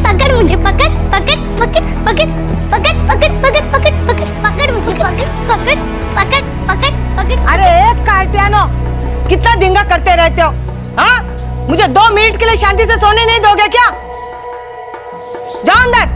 पकड़ मुझे, पकड़ पकड़ पकड़ पकड़ पकड़ पकड़ पकड़ पकड़ पकड़ पकड़ मुझे, पकड़ पकड़ पकड़ पकड़ पकड़। अरे कार्तियानो, कितना दिंगा करते रहते हो? हाँ, मुझे 2 मिनट के लिए शांति से सोने नहीं दोगे क्या? जाओ अंदर।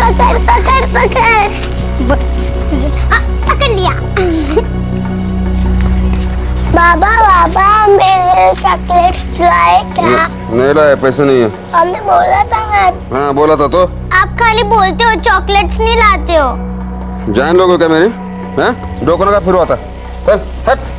पकड़ पकड़ पकड़, बस पकड़ लिया। बाबा बाबा, मेरे चॉकलेट्स लाए क्या? नहीं लाया, पैसे नहीं है। हमने बोला था ना। हाँ बोला था तो। आप खाली बोलते हो, चॉकलेट्स नहीं लाते हो। जान लोगे क्या मेरी? हैं? डोकना का फिर आता। चल हट।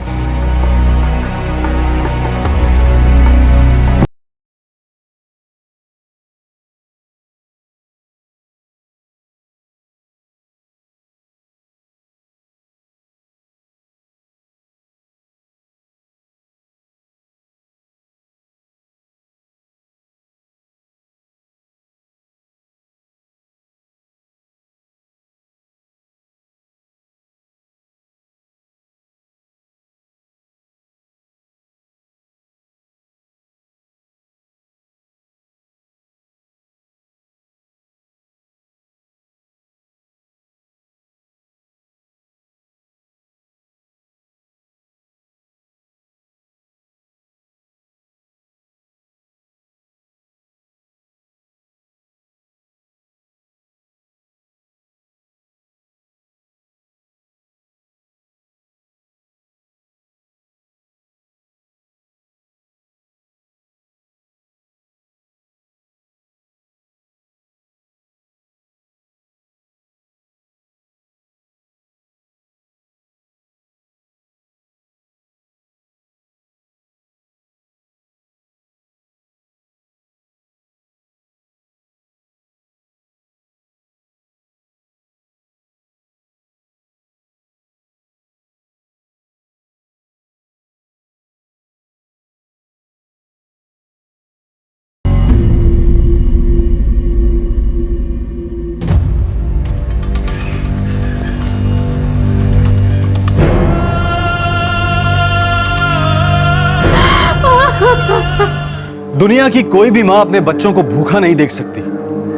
दुनिया की कोई भी माँ अपने बच्चों को भूखा नहीं देख सकती।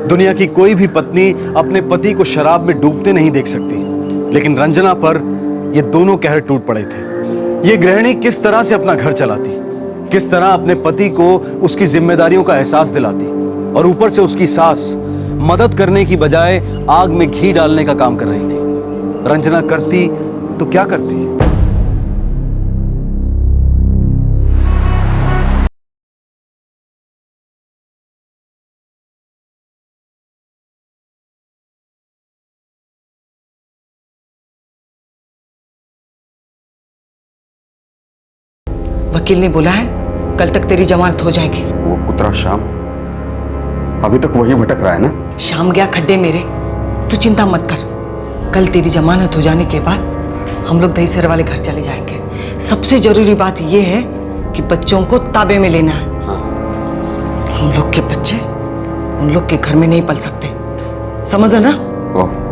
दुनिया की कोई भी पत्नी अपने पति को शराब में डूबते नहीं देख सकती। लेकिन रंजना पर ये दोनों कहर टूट पड़े थे। ये गृहिणी किस तरह से अपना घर चलाती, किस तरह अपने पति को उसकी जिम्मेदारियों का एहसास दिलाती, और ऊपर से उसकी सास मदद करने की बजाय आग में घी डालने का काम कर रही थी। रंजना करती तो क्या करती? वकील ने बोला है कल तक तेरी जमानत हो जाएगी। वो कुतरा श्याम अभी तक वही भटक रहा है ना? शाम गया खड्डे मेरे, तू चिंता मत कर। कल तेरी जमानत हो जाने के बाद हम लोग दहीसर वाले घर चले जाएंगे। सबसे जरूरी बात यह है कि बच्चों को ताबे में लेना है। हाँ। हम लोग के बच्चे उन लोग के घर में नहीं पल सकते, समझ ना? ओह।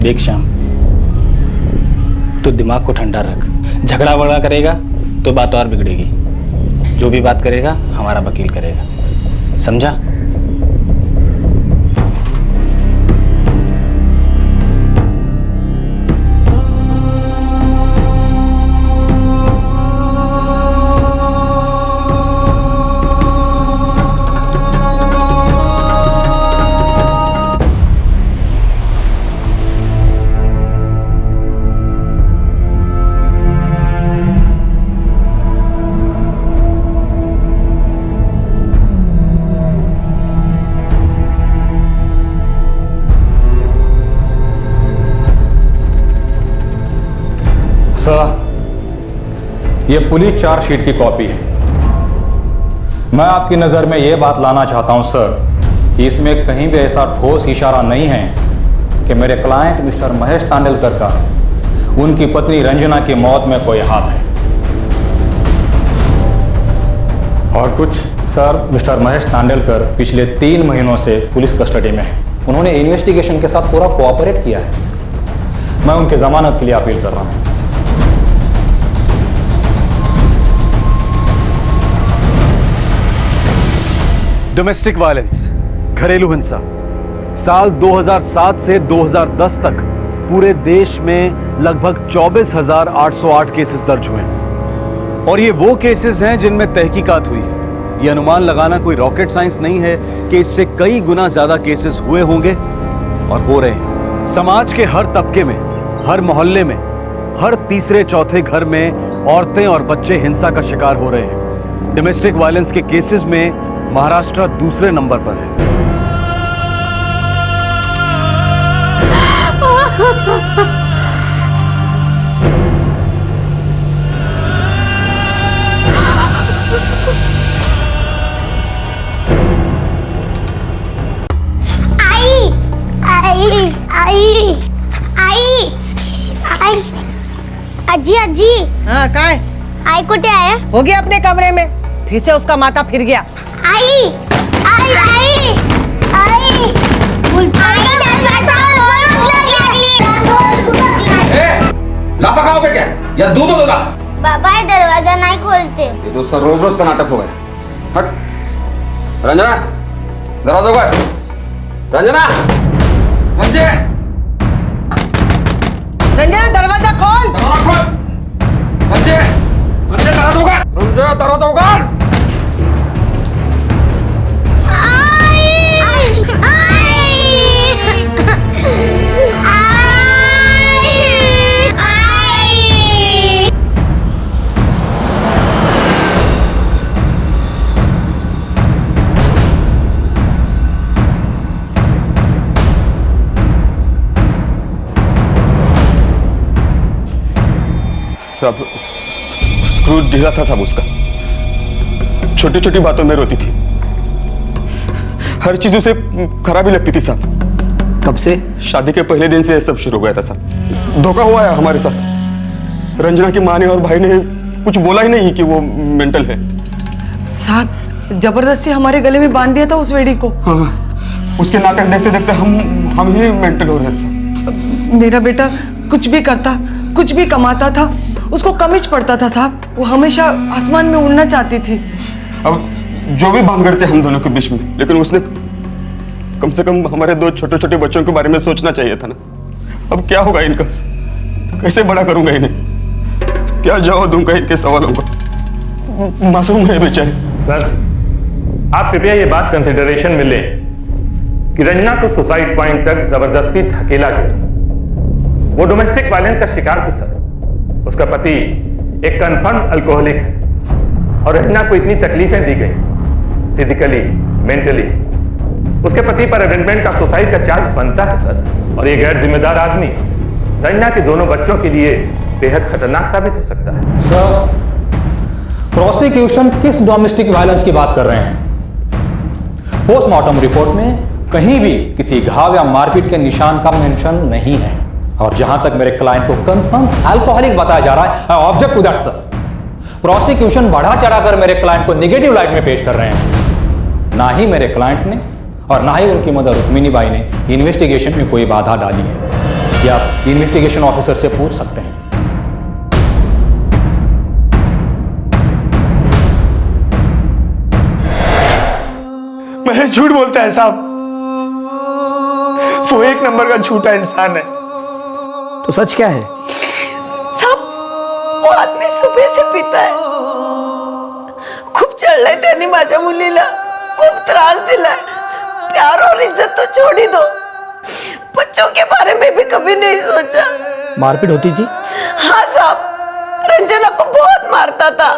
देख श्याम, तो दिमाग को ठंडा रख। झगड़ा वगड़ा करेगा तो बात और बिगड़ेगी। जो भी बात करेगा हमारा वकील करेगा, समझा? सर, ये पुलिस चार्जशीट की कॉपी है। मैं आपकी नज़र में ये बात लाना चाहता हूं सर कि इसमें कहीं भी ऐसा ठोस इशारा नहीं है कि मेरे क्लाइंट मिस्टर महेश तांडेलकर का उनकी पत्नी रंजना की मौत में कोई हाथ है। और कुछ सर, मिस्टर महेश तांडेलकर पिछले 3 महीनों से पुलिस कस्टडी में है। उन्होंने इन्वेस्टिगेशन के साथ पूरा कोऑपरेट किया है। मैं उनके जमानत के लिए अपील कर रहा हूं। डोमेस्टिक वायलेंस, घरेलू हिंसा, साल 2007 से 2010 तक पूरे देश में लगभग 24,808 केसेस दर्ज हुए हैं। और ये वो केसेस हैं जिनमें तहकीकात हुई है। ये अनुमान लगाना कोई रॉकेट साइंस नहीं है कि इससे कई गुना ज्यादा केसेस हुए होंगे और हो रहे हैं। समाज के हर तबके में, हर मोहल्ले में, हर तीसरे चौथे घर में औरतें और बच्चे हिंसा का शिकार हो रहे हैं। डोमेस्टिक वायलेंस के केसेस में महाराष्ट्र दूसरे नंबर पर है। अजी अजी, हाँ कहाँ है? आई कुठे आहे? हो गया अपने कमरे में, फिर से उसका माथा फिर गया। आई आई आई आई दरवाजा लाफा खाओगे क्या या दूध होगा? बाबा दरवाजा नहीं खोलते। ये तो उसका रोज रोज का नाटक हो गया। हट रंजना, दरवाजा खोल। रंजना, रंजना दरवाजा खोल। दरवाजा उगाड़। सब स्क्रू ढीला था सब उसका। छोटी छोटी बातों में रोती थी, हर चीज उसे खराबी लगती थी साहब। कब से? शादी के पहले दिन से सब शुरू हो गया था साहब। धोखा हुआ है हमारे साथ। रंजना की माँ ने और भाई ने कुछ बोला ही नहीं कि वो मेंटल है। साहब जबरदस्ती हमारे गले में बांध दिया था उस वेड़ी को। हाँ, उसके नाटक देखते देखते हम ही मेंटल हो रहे थे साहब। मेरा बेटा कुछ भी करता, कुछ भी कमाता था, उसको कमिज पड़ता था साहब। वो हमेशा आसमान में उड़ना चाहती थी। अब जो भी भानगड़ थे हम दोनों के बीच में, लेकिन उसने कम से कम हमारे 2 छोटे छोटे बच्चों के बारे में सोचना चाहिए था ना। अब क्या होगा इनका, कैसे बड़ा करूंगा इन्हें, क्या जवाब दूंगा इनके सवालों का। मासूम है बेचारे। सर, आप कृपया ये बात कंसिडरेशन में लें कि रंजना को सुसाइड पॉइंट तक जबरदस्ती धकेला गया। वो डोमेस्टिक वायलेंस का शिकार थी सर। उसका पति एक कन्फर्म अल्कोहलिक है और रंजना को इतनी तकलीफें दी गई, फिजिकली, मेंटली। उसके पति पर अरेंजमेंट का सुसाइड का चार्ज बनता है सर। और ये गैर जिम्मेदार आदमी रंजना के दोनों बच्चों के लिए बेहद खतरनाक साबित हो सकता है। सर, प्रोसिक्यूशन किस डोमेस्टिक वायलेंस की बात कर रहे हैं? पोस्टमार्टम रिपोर्ट में कहीं भी किसी घाव या मारपीट के निशान का मेंशन नहीं है। और जहां तक मेरे क्लाइंट को कंफर्म अल्कोहलिक बताया जा रहा है, object to that sir. Prosecution बढ़ा चढ़ाकर मेरे क्लाइंट को नेगेटिव लाइट में पेश कर रहे हैं। ना ही मेरे क्लाइंट ने और ना ही उनकी मदर रुक्मिनी बाई ने इन्वेस्टिगेशन में कोई बाधा डाली है। या आप इन्वेस्टिगेशन ऑफिसर से पूछ सकते हैं। महेश झूठ बोलता है साहब। वो एक नंबर का झूठा इंसान है। तो सच क्या है? सब वो आदमी सुबह से पीता है, खूप चढलाय त्यांनी माझ्या मुलीला, खूप त्रास दिलाय। प्यार और इज्जत तो छोड़ ही दो, बच्चों के बारे में भी कभी नहीं सोचा। मारपीट होती थी? हाँ साहब, रंजना को बहुत मारता था,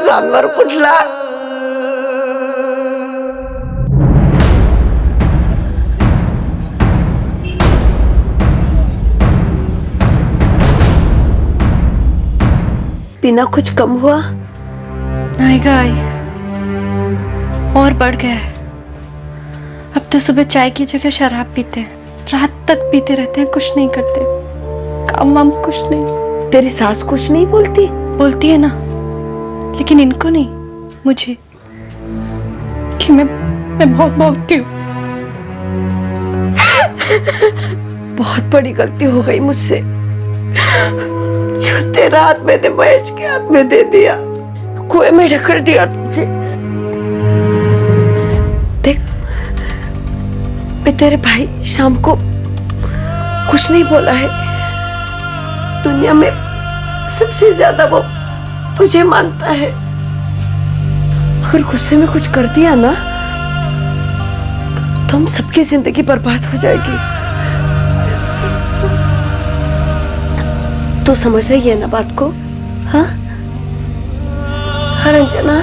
जानवर कुठला। पीना कुछ कम हुआ? नहीं गाई, और बढ़ गया है। अब तो सुबह चाय की जगह शराब पीते हैं, रात तक पीते रहते हैं, कुछ नहीं करते, काम वाम कुछ नहीं। तेरी सास कुछ नहीं बोलती? बोलती है ना, लेकिन इनको नहीं, मुझे, कि मैं बहुत भोगती हूँ। बहुत बड़ी गलती हो गई मुझसे, जो तेरा हाथ मैंने महेश के हाथ में दे दिया, कुएं में ढकेल दिया तुझे। देख, मैं तेरे भाई शाम को कुछ नहीं बोला है। दुनिया में सबसे ज्यादा वो तुझे मानता है। अगर गुस्से में कुछ कर दिया ना, तो हम सबकी जिंदगी बर्बाद हो जाएगी। तू समझ रही है ना बात को? हाँ रंजना?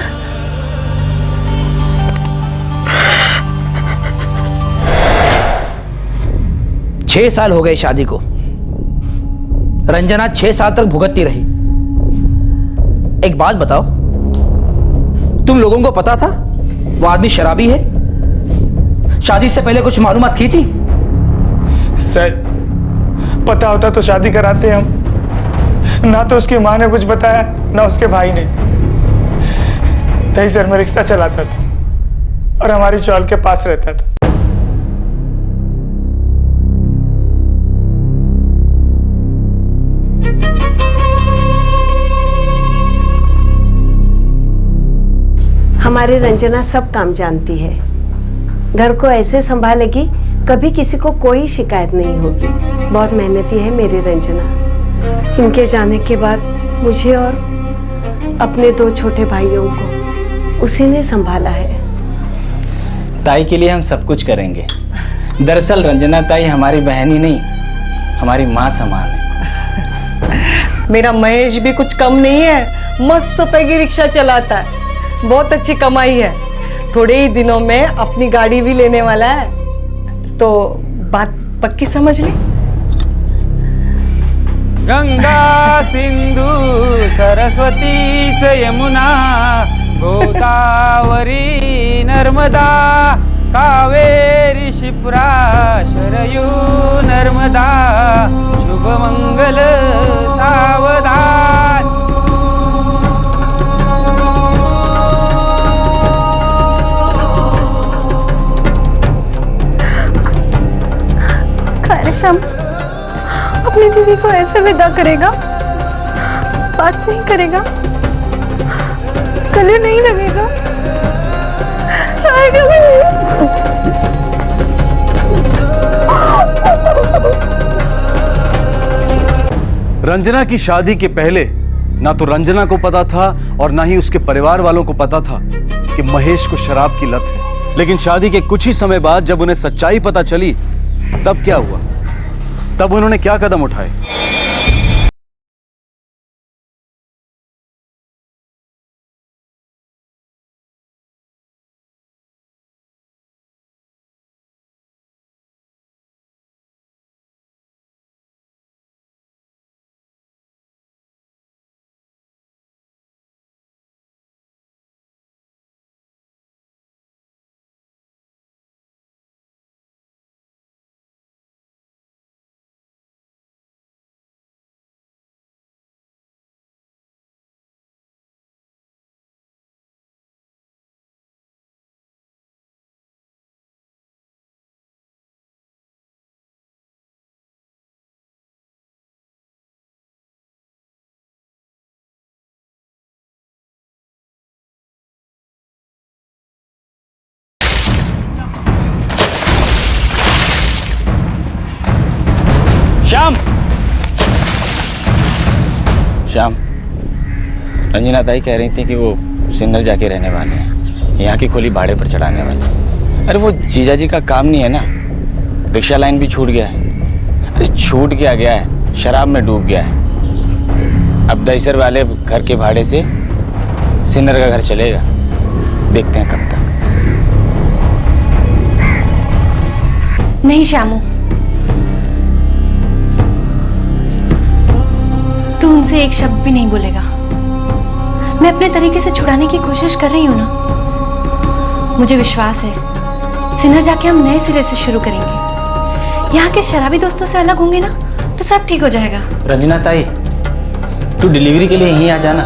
छह साल हो गए शादी को। रंजना 6 साल तक भुगतती रही। एक बात बताओ, तुम लोगों को पता था वो आदमी शराबी है? शादी से पहले कुछ मालूमात की थी? सर, पता होता तो शादी कराते हम। ना तो उसकी माँ ने कुछ बताया, ना उसके भाई ने। तही सर में रिक्शा चलाता था और हमारी चौल के पास रहता था। हमारी रंजना सब काम जानती है, घर को ऐसे संभालेगी कभी किसी को कोई शिकायत नहीं होगी। बहुत मेहनती है मेरी रंजना। इनके जाने के बाद मुझे और अपने 2 छोटे भाइयों को उसी ने संभाला है। ताई के लिए हम सब कुछ करेंगे। दरअसल रंजना ताई हमारी बहन ही नहीं, हमारी माँ समान है। मेरा महेश भी कुछ कम नहीं है, मस्त पैगी रिक्शा चलाता है, बहुत अच्छी कमाई है। थोड़े ही दिनों में अपनी गाड़ी भी लेने वाला है। तो बात पक्की समझ ली? गंगा सिंधु सरस्वती च यमुना गोदावरी नर्मदा कावेरी शिप्रा शरयू नर्मदा शुभ मंगल सावधान। श्याम अपनी दीदी को ऐसे विदा करेगा? बात नहीं करेगा? गले नहीं लगेगा? आएगा नहीं? रंजना की शादी के पहले ना तो रंजना को पता था और ना ही उसके परिवार वालों को पता था कि महेश को शराब की लत है। लेकिन शादी के कुछ ही समय बाद जब उन्हें सच्चाई पता चली, तब क्या हुआ? तब उन्होंने क्या कदम उठाए? श्याम, श्याम, रंजना ताई कह रही थी कि वो सिन्नर जाके रहने वाले हैं, यहाँ की खोली भाड़े पर चढ़ाने वाले हैं। अरे वो जीजा जी का काम नहीं है ना, रिक्शा लाइन भी छूट गया है। अरे छूट क्या गया है, शराब में डूब गया है। अब दहीसर वाले घर के भाड़े से सिन्नर का घर चलेगा, देखते हैं कब तक। नहीं श्यामू, तू उनसे एक शब्द भी नहीं बोलेगा। मैं अपने तरीके से छुड़ाने की कोशिश कर रही हूँ ना। मुझे विश्वास है सिन्नर जाके हम नए सिरे से शुरू करेंगे। यहाँ के शराबी दोस्तों से अलग होंगे ना तो सब ठीक हो जाएगा। रंजना ताई, तू डिलीवरी के लिए यहीं आ जाना,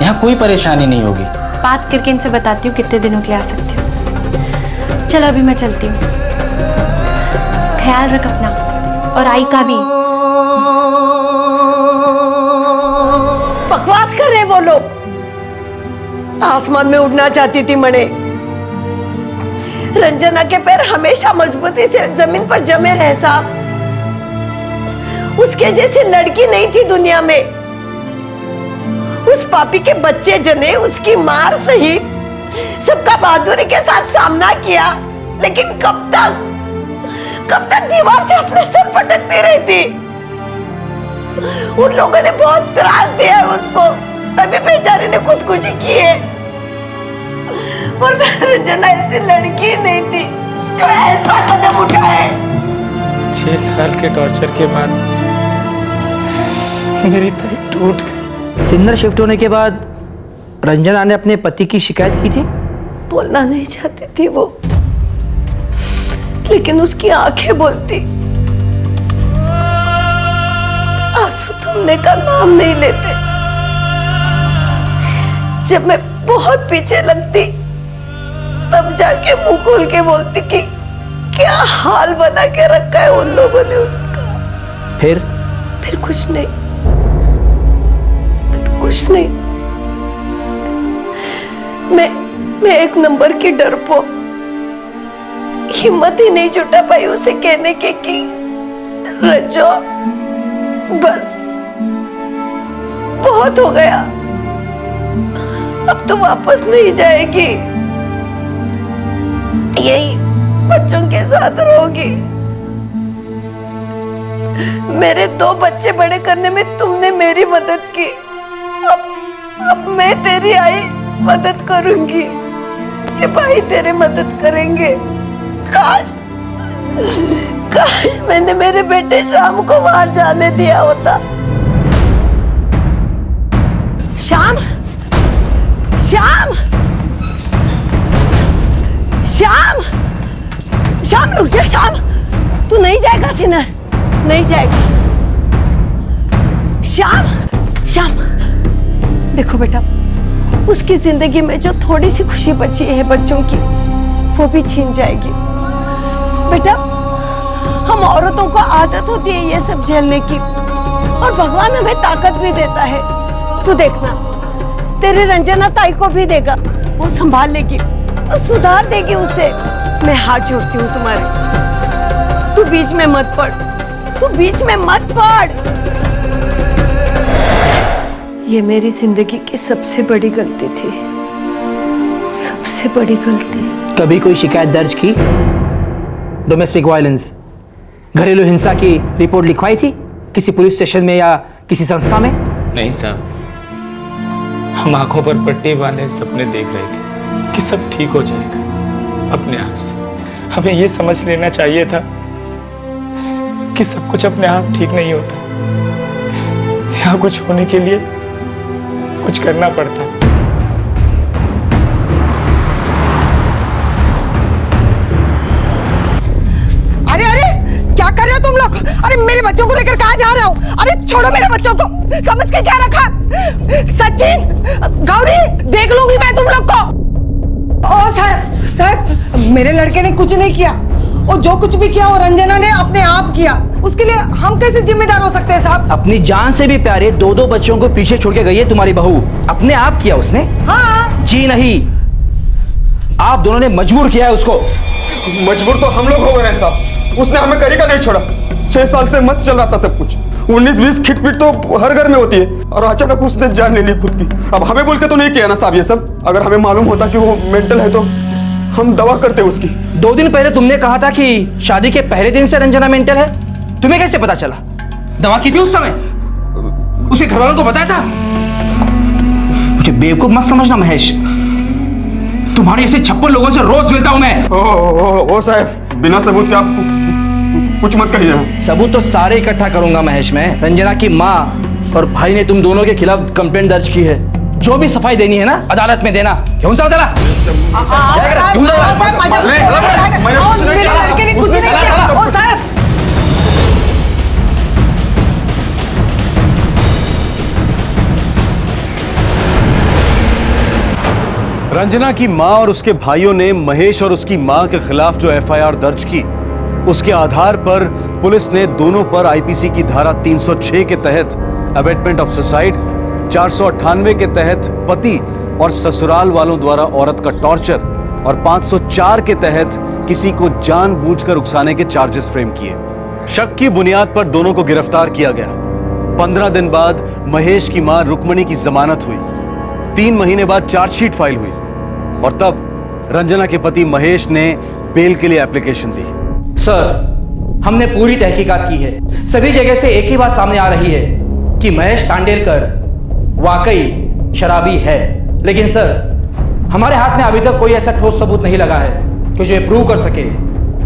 यहाँ कोई परेशानी नहीं होगी। बात करके इनसे बताती हूँ कितने दिनों के लिए आ सकती हूँ। चलो अभी मैं चलती हूँ, ख्याल रख अपना और आई का भी। बकवास कर रहे वो लोग। आसमान में उड़ना चाहती थी मणे। रंजना के पैर हमेशा मजबूती से जमीन पर जमे रहे साहब। उसके जैसी लड़की नहीं थी दुनिया में। उस पापी के बच्चे जने उसकी मार सही सबका बहादुरी के साथ सामना किया, लेकिन कब तक दीवार से अपने सर पटकती रही थी। उन लोगों ने बहुत त्रास दिया है उसको, तभी बेचारे ने खुदकुशी की है। वरना रंजना ऐसी लड़की नहीं थी जो ऐसा कदम उठाए। 6 साल के टॉर्चर के बाद मेरी ताई टूट गई। सिन्नर शिफ्ट होने के बाद रंजना ने अपने पति की शिकायत की थी? बोलना नहीं चाहती थी वो, लेकिन उसकी आंखें बोलती। आंसू थमने का नाम नहीं लेते। जब मैं बहुत पीछे लगती तब जाके मुंह खोल के बोलती कि क्या हाल बना के रखा है उन लोगों ने उसका। फिर कुछ नहीं, कुछ नहीं। मैं एक नंबर की डरपोक, हिम्मत ही नहीं जुटा पाई उसे कहने के कि रंजो बस बहुत हो गया, अब तो वापस नहीं जाएगी, यही बच्चों के साथ रहोगी। मेरे 2 बच्चे बड़े करने में तुमने मेरी मदद की, अब मैं तेरी आई मदद करूंगी, ये भाई तेरे मदद करेंगे। काश मैंने मेरे बेटे श्याम को वहां जाने दिया होता। श्याम श्याम श्याम श्याम रुक जा। श्याम तू नहीं जाएगा सिन्नर, नहीं जाएगा। श्याम देखो बेटा, उसकी जिंदगी में जो थोड़ी सी खुशी बची है बच्चों की, वो भी छीन जाएगी। बेटा हम औरतों को आदत होती है ये सब झेलने की, और भगवान हमें ताकत भी देता है। तू देखना तेरे रंजना ताई को भी देगा, वो संभाल लेगी, वो सुधार देगी उसे। मैं हाथ जोड़ती हूँ तुम्हारे, तू बीच में मत पड़, तू बीच में मत पड़। ये मेरी जिंदगी की सबसे बड़ी गलती थी, सबसे बड़ी गलती। कभी कोई शिकायत दर्ज की? डोमेस्टिक वायलेंस, घरेलू हिंसा की रिपोर्ट लिखवाई थी किसी पुलिस स्टेशन में या किसी संस्था में? नहीं साहब, हम आंखों पर पट्टी बांधे सपने देख रहे थे कि सब ठीक हो जाएगा अपने आप से। हमें ये समझ लेना चाहिए था कि सब कुछ अपने आप ठीक नहीं होता, यहाँ कुछ होने के लिए कुछ करना पड़ता है। क्या कर रहे हो तुम लोग? अरे मेरे बच्चों को लेकर कहाँ जा रहे हो? अरे छोड़ो मेरे बच्चों को, समझ के क्या रखा? सचिन, गौरी, देख लूंगी मैं तुम लोग को। ओ साहब, मेरे लड़के ने कुछ नहीं किया, और जो कुछ भी किया वो रंजना ने अपने आप किया, उसके लिए हम कैसे जिम्मेदार हो सकते हैं साहब? अपनी जान से भी प्यारे 2 बच्चों को पीछे छोड़ के गई है तुम्हारी बहू, अपने आप किया उसने? हाँ। जी नहीं, आप दोनों ने मजबूर किया है उसको। मजबूर तो हम लोग हो गए हैं साहब, उसने हमें कहीं का नहीं छोड़ा। 6 साल से मस्त चल रहा था सब कुछ, 19-20 खिटपिट तो हर घर में होती है, और अचानक उसने जान ले ली खुद की। अब हमें बोल के तो नहीं किया ना साहब ये सब, अगर हमें मालूम होता कि वो मेंटल है तो हम दवा करते उसकी। 2 दिन पहले तुमने कहा था कि शादी के पहले दिन से रंजना मेंटल है, तुम्हें कैसे पता चला? दवा की थी उस समय? उसे घर वालों को बताया था? मुझे बेवकूफ मत समझना महेश, तुम्हारे ऐसे 56 लोगों से रोज मिलता हूं मैं। ओ साहब, बिना सबूत के आप कुछ मत कहिए। सबूत तो सारे इकट्ठा करूंगा महेश मैं। रंजना की माँ और भाई ने तुम दोनों के खिलाफ कंप्लेंट दर्ज की है, जो भी सफाई देनी है ना अदालत में देना। घेऊन चला त्याला। मेरे लड़के ने कुछ नहीं किया। ओ साहब, रंजना की मां और उसके भाइयों ने महेश और उसकी मां के खिलाफ जो एफआईआर दर्ज की, उसके आधार पर पुलिस ने दोनों पर आईपीसी की धारा 306 के तहत अबेटमेंट ऑफ सुसाइड, 498 के तहत पति और ससुराल वालों द्वारा औरत का टॉर्चर और 504 के तहत किसी को जानबूझकर उकसाने के चार्जेस फ्रेम किए। शक की बुनियाद पर दोनों को गिरफ्तार किया गया। 15 दिन बाद महेश की मां रुक्मणी की जमानत हुई। 3 महीने बाद चार्जशीट फाइल हुई और तब रंजना के पति महेश ने बेल के लिए एप्लीकेशन दी। सर, हमने पूरी तहकीकात की है। सभी जगह से एक ही बात सामने आ रही है कि महेश तांडेलकर वाकई शराबी है। लेकिन सर, हमारे हाथ में अभी तक कोई ऐसा ठोस सबूत नहीं लगा है कि जो ये प्रूव कर सके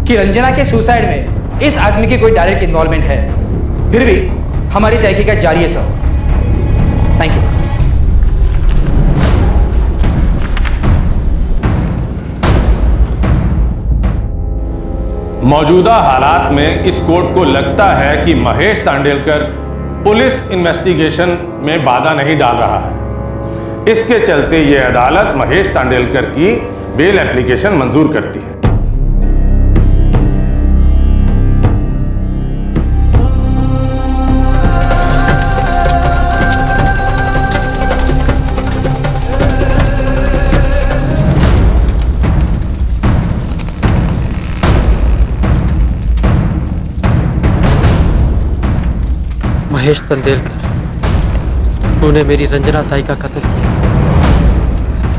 कि रंजना के सुसाइड में इस आदमी की कोई डायरेक्ट इन्वॉल्वमेंट है। फिर भी हमारी तहकीकात जारी है सर। Thank you. मौजूदा हालात में इस कोर्ट को लगता है कि महेश तांडेलकर पुलिस इन्वेस्टिगेशन में बाधा नहीं डाल रहा है। इसके चलते यह अदालत महेश तांडेलकर की बेल एप्लीकेशन मंजूर करती है। महेश तांडेलकर, तूने मेरी रंजना ताई का कत्ल किया।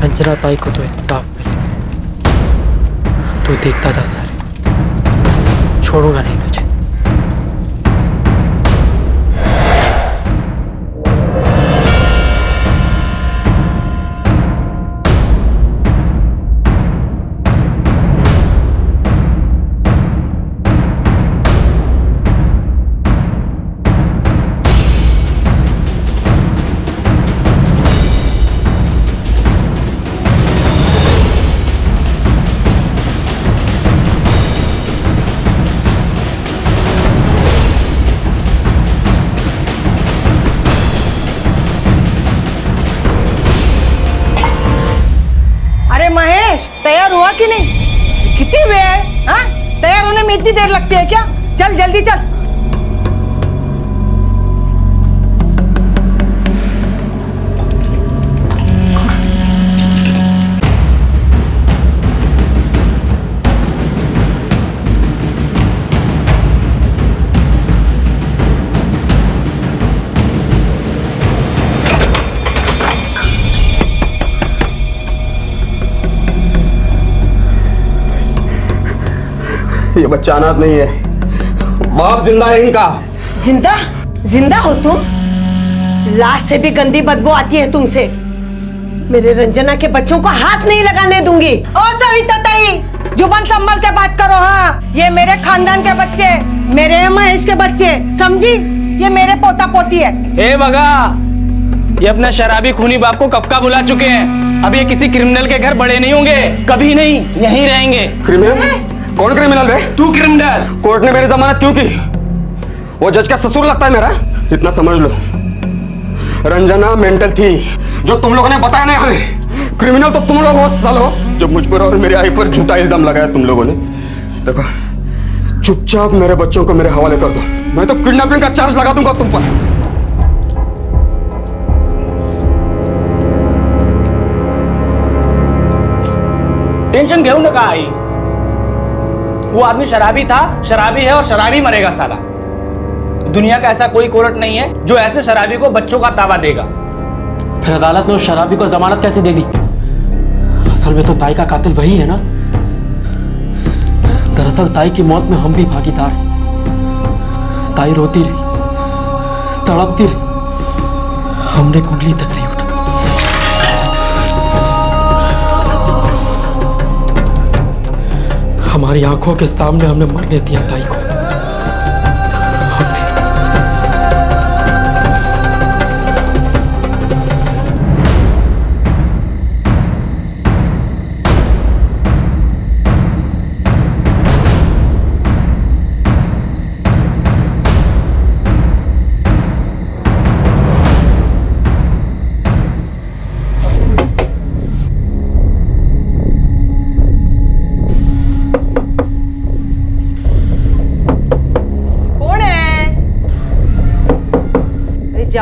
रंजना ताई को तो इंसाफ मिलेगा। तू देखता जा सारे, छोड़ूंगा नहीं तुझे। तैयार हुआ कि नहीं? कितनी वे है? हाँ? तैयार होने में इतनी देर लगती है क्या? चल जल्दी चल। ये बच्चा अनाथ नहीं है, बाप जिंदा है इनका। जिंदा? जिंदा हो तुम? लाश से भी गंदी बदबू आती है तुमसे। मेरे रंजना के बच्चों को हाथ नहीं लगाने दूंगी। ओ सविता ताई, जुबान संभल के बात करो। हाँ, ये मेरे खानदान के बच्चे, मेरे महेश के बच्चे, समझी? ये मेरे पोता पोती है। ए बगा, ये अपना शराबी खूनी बाप को कब का बुला चुके हैं। अब ये किसी क्रिमिनल के घर बड़े नहीं होंगे, कभी नहीं, यहीं रहेंगे। क्रिमिनल? कौन क्रिमिनल है? तू क्रिमिनल। कोर्ट ने मेरी जमानत क्यों की? वो जज का ससुर लगता है मेरा। इतना समझ लो, रंजना मेंटल थी, जो तुम लोगों ने बताया नहीं हमें। क्रिमिनल तो तुम लोग हो सालो, जो मुझ पर और मेरी आई पर झूठा इल्जाम लगाया तुम लोगों ने। देखो, चुपचाप मेरे बच्चों को मेरे हवाले कर दो, मैं तो किडनैपिंग का चार्ज लगा दूंगा तुम पर। टेंशन घेऊ नका आई, वो आदमी शराबी था, शराबी है और शराबी मरेगा साला। दुनिया का ऐसा कोई कोर्ट नहीं है जो ऐसे शराबी को बच्चों का ताबा देगा। फिर अदालत ने उस शराबी को जमानत कैसे दे दी? असल में तो ताई का कातिल वही है ना। दरअसल ताई की मौत में हम भी भागीदार हैं। ताई रोती रही, तड़पती रही, हमने कुंडली तक नहीं उठा। हमारी आंखों के सामने हमने मरने दिया ताई को।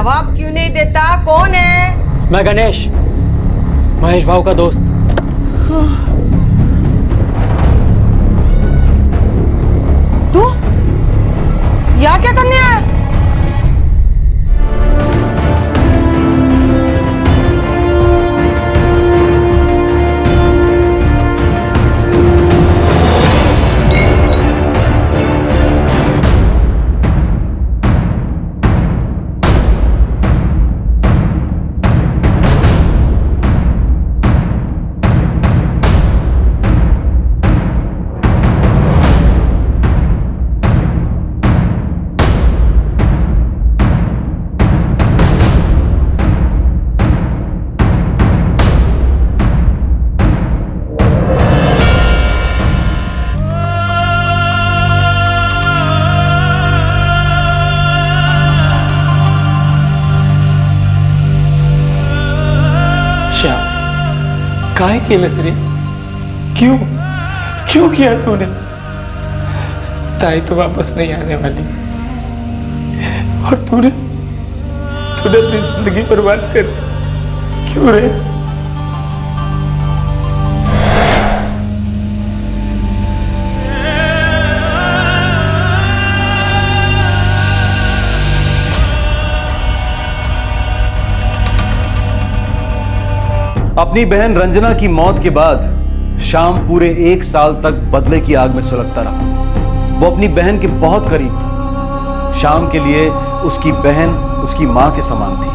जवाब क्यों नहीं देता? कौन है? मैं गणेश, महेश भाऊ का दोस्त। तू यहाँ क्या करने आया? काहे केलस रे? क्यों क्यों किया तूने? ताई तो वापस नहीं आने वाली और तूने अपनी जिंदगी बर्बाद कर दी। क्यों रे? अपनी बहन रंजना की मौत के बाद श्याम पूरे 1 साल तक बदले की आग में सुलगता रहा। वो अपनी बहन के बहुत करीब था। श्याम के लिए उसकी बहन उसकी मां के समान थी।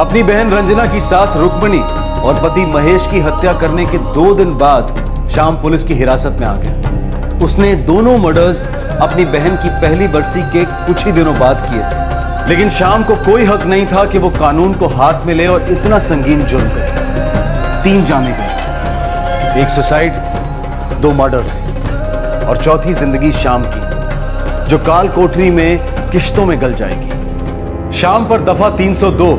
अपनी बहन रंजना की सास रुक्मणी और पति महेश की हत्या करने के 2 दिन बाद श्याम पुलिस की हिरासत में आ गया। उसने दोनों मर्डर्स अपनी बहन की पहली बरसी के कुछ ही दिनों बाद किए थे, लेकिन श्याम को कोई हक नहीं था कि वो कानून को हाथ में ले और इतना संगीन जुर्म करे। 3 जाने गए, 1 सुसाइड, 2 मर्डर्स और चौथी जिंदगी श्याम की, जो काल कोठरी में किश्तों में गल जाएगी। श्याम पर दफा 302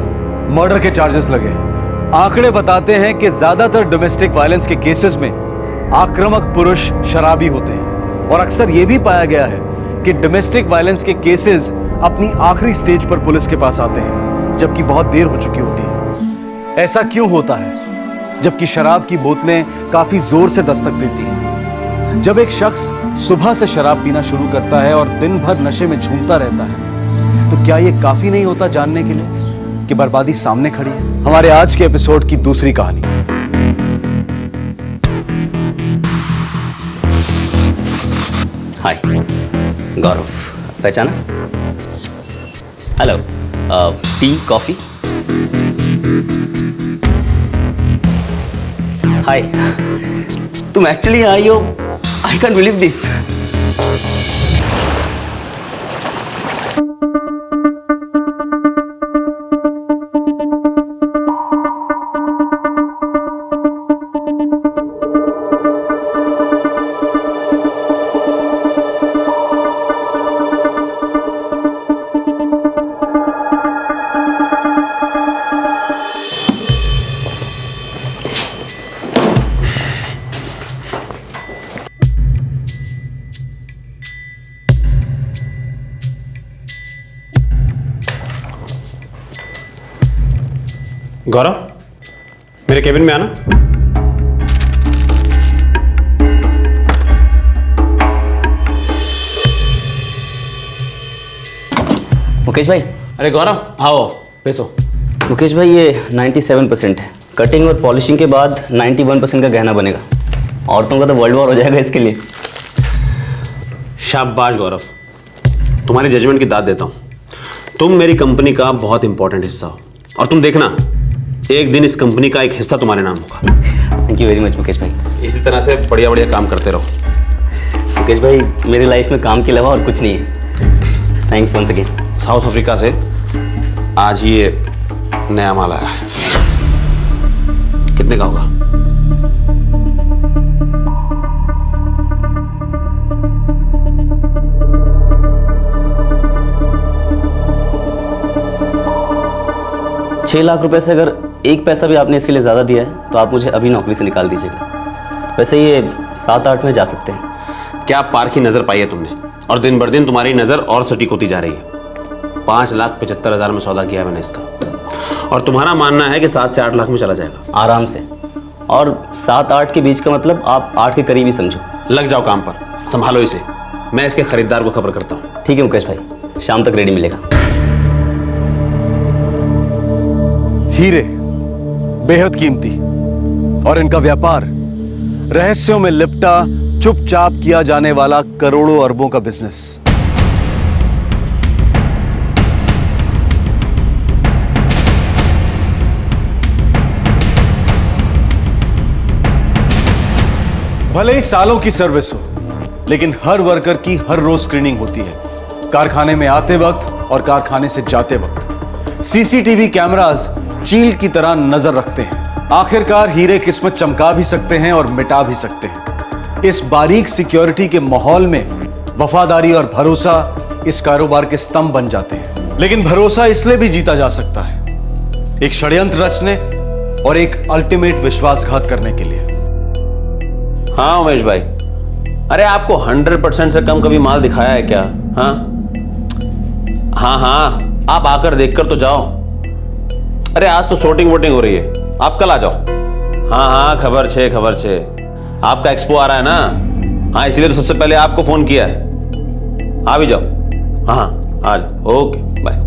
मर्डर के चार्जेस लगे हैं। आंकड़े बताते हैं कि ज्यादातर डोमेस्टिक वायलेंस के केसेस में आक्रामक पुरुष शराबी होते हैं और अक्सर यह भी पाया गया है कि डोमेस्टिक वायलेंस के केसेस अपनी आखिरी स्टेज पर पुलिस के पास आते हैं, जबकि बहुत देर हो चुकी होती है। ऐसा क्यों होता है? जबकि शराब की बोतलें काफी जोर से दस्तक देती हैं। जब एक शख्स सुबह से शराब पीना शुरू करता है और दिन भर नशे में झूमता रहता है, तो क्या यह काफी नहीं होता जानने के लिए कि बर्बादी सामने खड़ी है? हमारे आज के एपिसोड की दूसरी कहानी। हाय, गौरव, पहचाना? Hello, T, coffee? हाय, तुम एक्चुअली आई हो? I can't believe this. Gaurav, मेरे केबिन में आना। मुकेश भाई। अरे गौरव, आओ बैसो। मुकेश भाई, ये 97% है। कटिंग और पॉलिशिंग के बाद 91% का गहना बनेगा। औरतों का तो वर्ल्ड वॉर हो जाएगा इसके लिए। शाबाश गौरव, तुम्हारी जजमेंट की दाद देता हूँ। तुम मेरी कंपनी का बहुत इंपॉर्टेंट हिस्सा हो और तुम देखना, एक दिन इस कंपनी का एक हिस्सा तुम्हारे नाम होगा। Thank you very much Mukesh भाई। इसी तरह से बढ़िया बढ़िया काम करते रहो। मुकेश भाई, मेरी लाइफ में काम के अलावा और कुछ नहीं है। Thanks once again. South Africa से आज ही ये नया माल आया है। कितने का होगा? ₹6 लाख से अगर 1 पैसा भी आपने इसके लिए ज़्यादा दिया है तो आप मुझे अभी नौकरी से निकाल दीजिएगा। वैसे ये 7-8 में जा सकते हैं। क्या पार की नज़र पाई है तुमने? और दिन बर दिन तुम्हारी नज़र और सटीक होती जा रही है। 5,75,000 में सौदा किया है मैंने इसका, और तुम्हारा मानना है कि 7 से 8 लाख में चला जाएगा। आराम से, और 7-8 के बीच का मतलब आप 8 के करीब ही समझो। लग जाओ काम पर, संभालो इसे, मैं इसके खरीदार को खबर करता हूँ। ठीक है मुकेश भाई, शाम तक रेडी मिलेगा। हीरे बेहद कीमती, और इनका व्यापार रहस्यों में लिपटा चुपचाप किया जाने वाला करोड़ों अरबों का बिजनेस। भले ही सालों की सर्विस हो, लेकिन हर वर्कर की हर रोज स्क्रीनिंग होती है, कारखाने में आते वक्त और कारखाने से जाते वक्त। सीसीटीवी कैमरास चील की तरह नजर रखते हैं। आखिरकार हीरे किस्मत चमका भी सकते हैं और मिटा भी सकते हैं। इस बारीक सिक्योरिटी के माहौल में वफादारी और भरोसा इस कारोबार के स्तंभ बन जाते हैं। लेकिन भरोसा इसलिए भी जीता जा सकता है, एक षड्यंत्र रचने और एक अल्टीमेट विश्वासघात करने के लिए। हाँ उमेश भाई, अरे आपको 100% से कम कभी माल दिखाया है क्या? हाँ, आप आकर देखकर तो जाओ। अरे आज तो शूटिंग वोटिंग हो रही है, आप कल आ जाओ। हाँ, खबर छे। आपका एक्सपो आ रहा है ना, हाँ इसलिए तो सबसे पहले आपको फोन किया है। आ भी जाओ। हाँ आ जाओ, ओके बाय।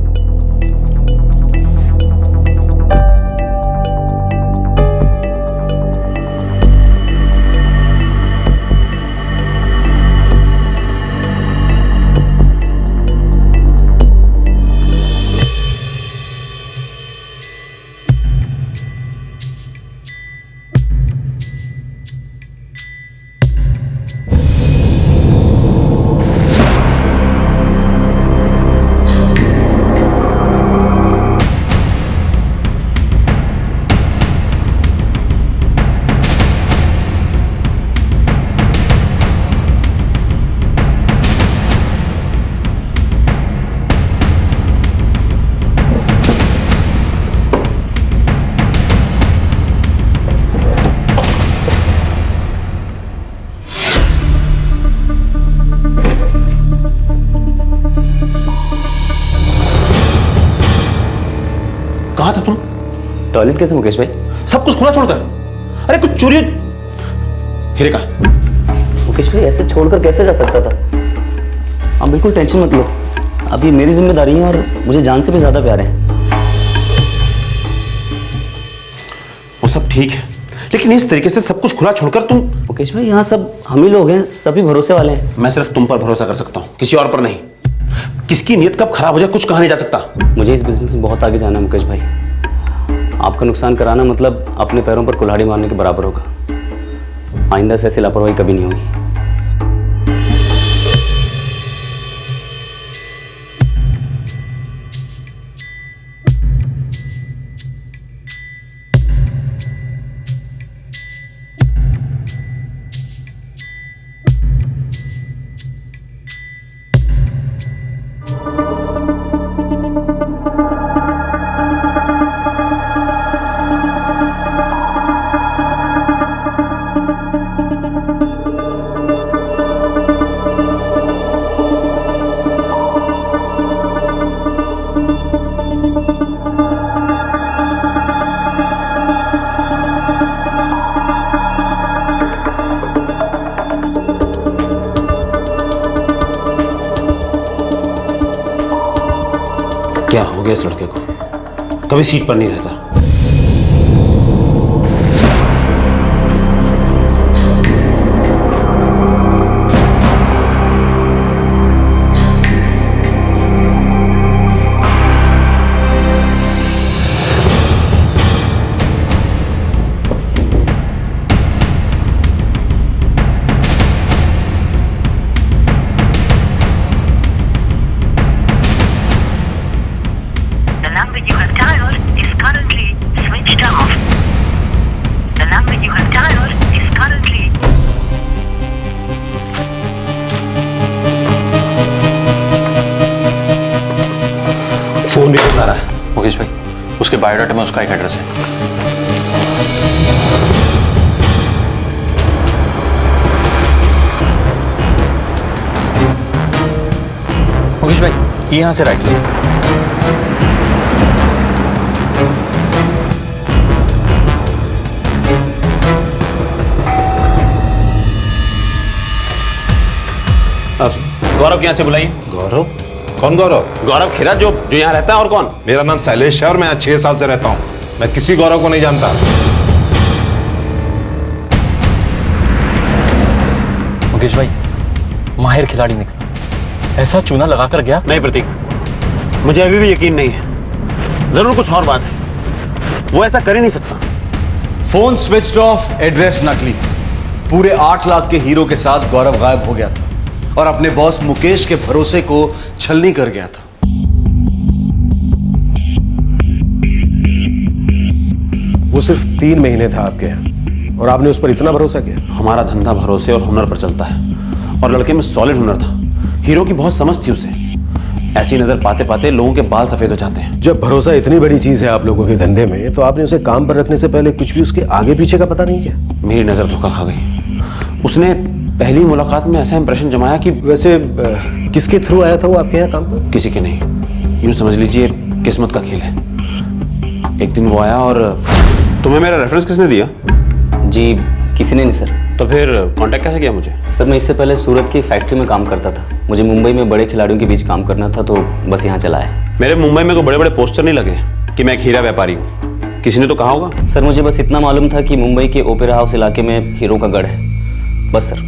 कहाँ थे तुम? टॉयलेट गए थे मुकेश भाई। सब कुछ खुला छोड़कर? अरे कुछ चोरी। हीरे का मुकेश भाई ऐसे छोड़कर कैसे जा सकता था? आप बिल्कुल टेंशन मत लो, अब ये मेरी जिम्मेदारी है और मुझे जान से भी ज्यादा प्यारे हैं। वो सब ठीक है, लेकिन इस तरीके से सब कुछ खुला छोड़कर तुम। मुकेश भाई यहाँ सब हम ही लोग हैं, सभी भरोसे वाले हैं। मैं सिर्फ तुम पर भरोसा कर सकता हूँ, किसी और पर नहीं। किसकी नीयत कब खराब हो जाए कुछ कहा नहीं जा सकता। मुझे इस बिजनेस में बहुत आगे जाना है मुकेश भाई। आपका नुकसान कराना मतलब अपने पैरों पर कुल्हाड़ी मारने के बराबर होगा। आइंदा से ऐसी लापरवाही कभी नहीं होगी। क्या हो गया इस लड़के को, कभी सीट पर नहीं रहता। फोन भी बता रहा है। मुकेश भाई, उसके बायोडाटा में उसका एक एड्रेस है। मुकेश भाई, यहाँ से राइट लो। गौरव के यहाँ से बुलाइए। गौरव? कौन गौरव? गौरव खेरा जो यहाँ रहता है। और कौन? मेरा नाम शैलेश है और मैं यहाँ 6 साल से रहता हूँ। मैं किसी गौरव को नहीं जानता। मुकेश भाई, माहिर खिलाड़ी निकला, ऐसा चूना लगाकर गया। नहीं प्रतीक, मुझे अभी भी यकीन नहीं है। जरूर कुछ और बात है, वो ऐसा कर ही नहीं सकता। फोन स्विच्ड ऑफ, एड्रेस नकली। पूरे 8 लाख के हीरो के साथ गौरव गायब हो गया था और अपने बॉस मुकेश के भरोसे को छलनी कर गया था। वो सिर्फ 3 महीने था आपके यहाँ और आपने उस पर इतना भरोसा किया। हमारा धंधा भरोसे और हुनर पर चलता है और लड़के में सॉलिड हुनर था। हीरो की बहुत समझ थी उसे। ऐसी नजर पाते पाते लोगों के बाल सफेद हो जाते हैं। जब भरोसा इतनी बड़ी चीज है आप लोगों के धंधे में, तो आपने उसे काम पर रखने से पहले कुछ भी उसके आगे पीछे का पता नहीं किया? मेरी नजर धोखा खा गई। उसने पहली मुलाकात में ऐसा इंप्रेशन जमाया कि वैसे किसके थ्रू आया था वो आपके यहाँ काम पर? किसी के नहीं, यूं समझ लीजिए किस्मत का खेल है। एक दिन वो आया। और तुम्हें मेरा रेफरेंस किसने दिया? जी किसी ने नहीं सर। तो फिर कांटेक्ट कैसे किया मुझे? सर मैं इससे पहले सूरत की फैक्ट्री में काम करता था। मुझे मुंबई में बड़े खिलाड़ियों के बीच काम करना था, तो बस यहाँ चला आया। मेरे मुंबई में कोई बड़े बड़े पोस्टर नहीं लगे कि मैं एक हीरा व्यापारी हूँ। किसी ने तो कहा होगा। सर मुझे बस इतना मालूम था कि मुंबई के ओपेरा हाउस इलाके में हीरो का गढ़ है। बस सर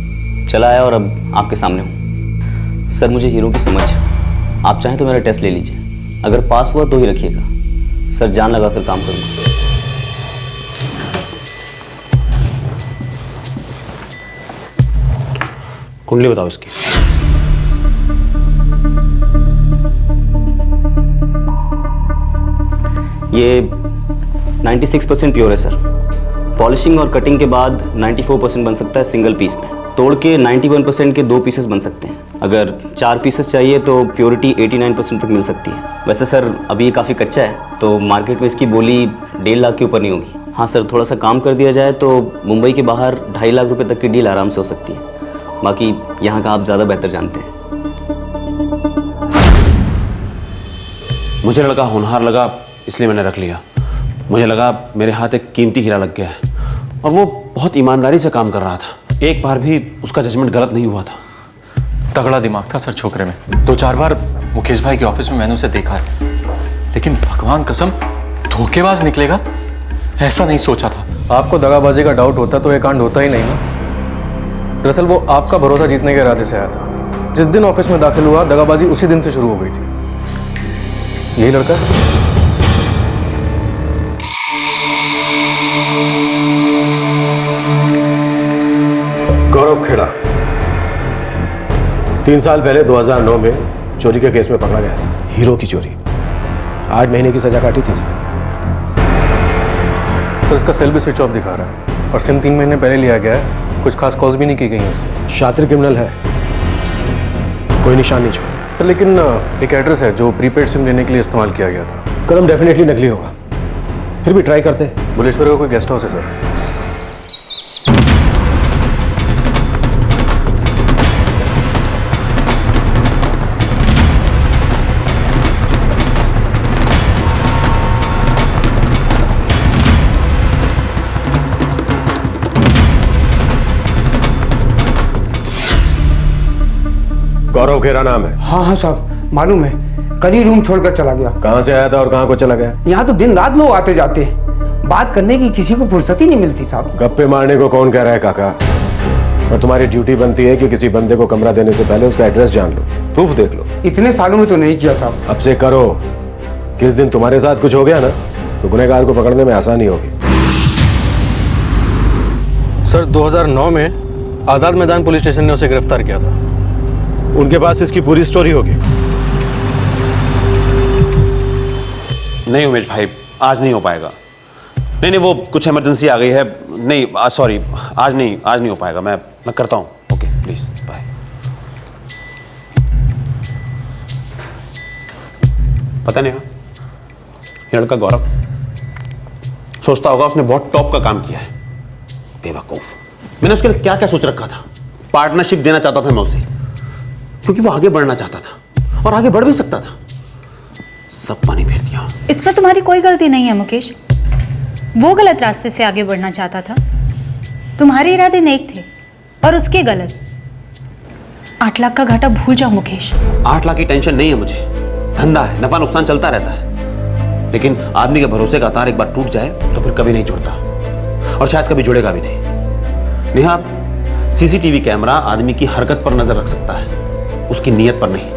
चला आया और अब आपके सामने हूँ। सर मुझे हीरो की समझ, आप चाहें तो मेरा टेस्ट ले लीजिए। अगर पास हुआ तो ही रखिएगा। सर जान लगाकर काम करूँगा। कुंडली बताओ इसकी। ये 96% प्योर है सर। पॉलिशिंग और कटिंग के बाद 94% बन सकता है सिंगल पीस में। तोड़ के 91% के 2 पीसेस बन सकते हैं। अगर 4 पीसेस चाहिए तो प्योरिटी 89% तक मिल सकती है। वैसे सर अभी ये काफ़ी कच्चा है, तो मार्केट में इसकी बोली 1.5 लाख के ऊपर नहीं होगी। हाँ सर, थोड़ा सा काम कर दिया जाए तो मुंबई के बाहर 2.5 लाख रुपए तक की डील आराम से हो सकती है। बाकी यहाँ का आप ज़्यादा बेहतर जानते हैं। मुझे लड़का होनहार लगा, इसलिए मैंने रख लिया। मुझे लगा मेरे हाथ एक कीमती हीरा लग गया है और वो बहुत ईमानदारी से काम कर रहा था। एक बार भी उसका जजमेंट गलत नहीं हुआ था। तगड़ा दिमाग था सर छोकरे में। 2-4 बार मुकेश भाई के ऑफिस में मैंने उसे देखा है, लेकिन भगवान कसम धोखेबाज निकलेगा ऐसा नहीं सोचा था। आपको दगाबाजी का डाउट होता तो ये कांड होता ही नहीं ना। दरअसल वो आपका भरोसा जीतने के इरादे से आया था। जिस दिन ऑफिस में दाखिल हुआ, दगाबाजी उसी दिन से शुरू हो गई थी। यही लड़का? गौरव खेड़ा 3 साल पहले 2009 में चोरी के केस में पकड़ा गया था। हीरो की चोरी। 8 महीने की सजा काटी थी इसने। सर इसका सेल भी स्विच ऑफ दिखा रहा है और सिम 3 महीने पहले लिया गया है। कुछ खास कॉल्स भी नहीं की गई उससे। शातिर क्रिमिनल है, कोई निशान नहीं छोड़ा। सर लेकिन एक एड्रेस है जो प्रीपेड सिम लेने के लिए इस्तेमाल किया गया था। कदम डेफिनेटली नकली होगा, फिर भी ट्राई करते हैं। बुलेश्वर का कोई गेस्ट हाउस है सर। गौरव खेरा नाम है? हाँ हाँ साहब मालूम है, कल ही रूम छोड़कर चला गया। कहाँ से आया था और कहाँ को चला गया? यहाँ तो दिन रात लोग आते जाते हैं, बात करने की किसी को फुर्सत ही नहीं मिलती साहब। गप्पे मारने को कौन कह रहा है काका? और तुम्हारी ड्यूटी बनती है कि किसी बंदे को कमरा देने से पहले उसका एड्रेस जान लो, प्रूफ देख लो। इतने सालों में तो नहीं किया साहब। अब से करो। किस दिन तुम्हारे साथ कुछ हो गया ना, तो गुनहगार को पकड़ने में आसानी होगी। सर 2009 में आजाद मैदान पुलिस स्टेशन ने उसे गिरफ्तार किया था। उनके पास इसकी पूरी स्टोरी होगी। नहीं उमेश भाई, आज नहीं हो पाएगा। नहीं, वो कुछ इमरजेंसी आ गई है। नहीं सॉरी, आज नहीं हो पाएगा। मैं करता हूँ। Okay please, bye. पता नहीं ये लड़का गौरव सोचता होगा उसने बहुत टॉप का काम किया है। बेवकूफ। मैंने उसके लिए क्या क्या सोच रखा था। पार्टनरशिप देना चाहता था मैं उसे, क्योंकि वो आगे बढ़ना चाहता था और आगे बढ़ भी सकता था, सब पानी फेर दिया। इसमें तुम्हारी कोई गलती नहीं है मुकेश। वो गलत रास्ते से आगे बढ़ना चाहता था, तुम्हारे इरादे नेक थे और उसके गलत। 8 लाख का घाटा भूल जाओ मुकेश। 8 लाख की टेंशन नहीं है मुझे, धंधा है, नफा नुकसान चलता रहता है। लेकिन आदमी के भरोसे का तार एक बार टूट जाए तो फिर कभी नहीं जुड़ता, और शायद कभी जुड़ेगा भी नहीं। नेहा, सीसीटीवी कैमरा आदमी की हरकत पर नजर रख सकता है, उसकी नीयत पर नहीं।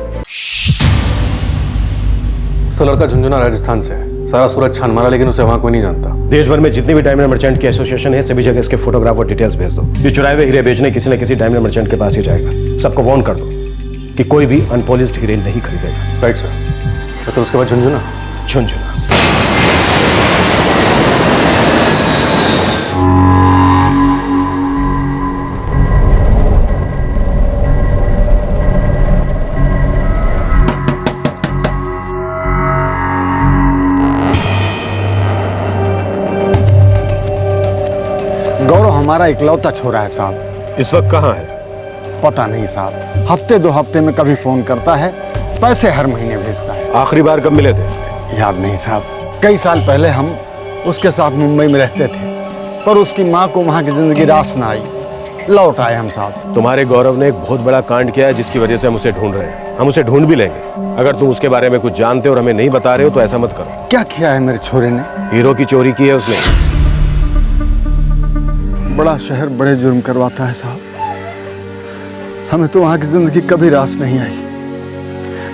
सर लड़का झुंझुना राजस्थान से है, सारा सूरत छान मारा लेकिन उसे वहां कोई नहीं जानता। देश भर में जितनी भी डायमंड मर्चेंट की एसोसिएशन है, सभी जगह इसके फोटोग्राफ और डिटेल्स भेज दो। ये चुराए हुए हीरे बेचने किसी न किसी डायमंड मर्चेंट के पास ही जाएगा। सबको वार्न कर दो कि कोई भी अनपॉलिश्ड हीरे नहीं खरीदेगा। Right sir. अच्छा, उसके बाद झुंझुना। झुंझुना गौरव हमारा इकलौता छोरा है साहब। इस वक्त कहाँ है? पता नहीं साहब, हफ्ते 2 हफ्ते में कभी फोन करता है, पैसे हर महीने भेजता है। आखिरी बार कब मिले थे? याद नहीं साहब। कई साल पहले हम उसके साथ मुंबई में रहते थे, पर उसकी माँ को वहाँ की जिंदगी रास न आई, लौट आए हम साहब। तुम्हारे गौरव ने एक बहुत बड़ा कांड किया है जिसकी वजह से हम उसे ढूंढ रहे हैं। हम उसे ढूंढ भी लेंगे। अगर तुम उसके बारे में कुछ जानते हो और हमें नहीं बता रहे हो तो ऐसा मत करो। क्या किया है मेरे छोरे ने? हीरो की चोरी की है उसने। बड़ा शहर बड़े जुर्म करवाता है साहब। हमें तो वहाँ की जिंदगी कभी रास नहीं आई।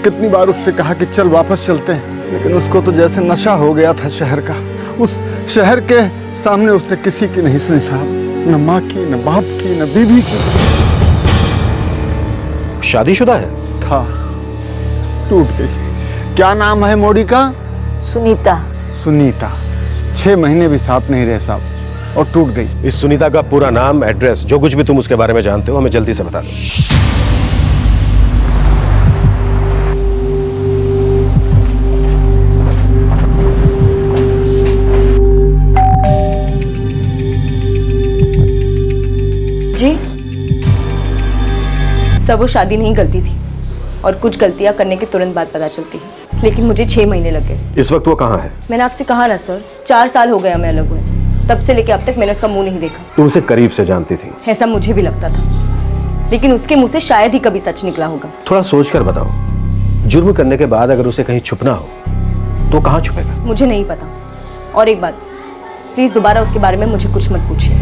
कितनी बार उससे कहा कि चल वापस चलते हैं, लेकिन उसको तो जैसे नशा हो गया था शहर का। उस शहर के सामने उसने किसी की नहीं सुनी साहब, न माँ की, न बाप की, न बीवी की। शादीशुदा है? था, टूट गई। क्या नाम है मोड़ी का? सुनीता। सुनीता 6 महीने भी साथ नहीं रहे साहब, और टूट गई। इस सुनीता का पूरा नाम, एड्रेस, जो कुछ भी तुम उसके बारे में जानते हो हमें जल्दी से बता दो। जी, सब वो शादी नहीं गलती थी, और कुछ गलतियां करने के तुरंत बाद पता चलती है, लेकिन मुझे 6 महीने लग गए। इस वक्त वो कहाँ है? मैंने आपसे कहा ना सर, 4 साल हो गए हमें अलग हुए। तब से लेके अब तक मैंने उसका मुंह नहीं देखा। तुम उसे करीब से जानती थी? ऐसा मुझे भी लगता था, लेकिन उसके मुंह से शायद ही कभी सच निकला होगा। थोड़ा सोच कर बताओ, जुर्म करने के बाद अगर उसे कहीं छुपना हो तो कहाँ छुपेगा? मुझे नहीं पता। और एक बात, प्लीज दोबारा उसके बारे में मुझे कुछ मत पूछिए।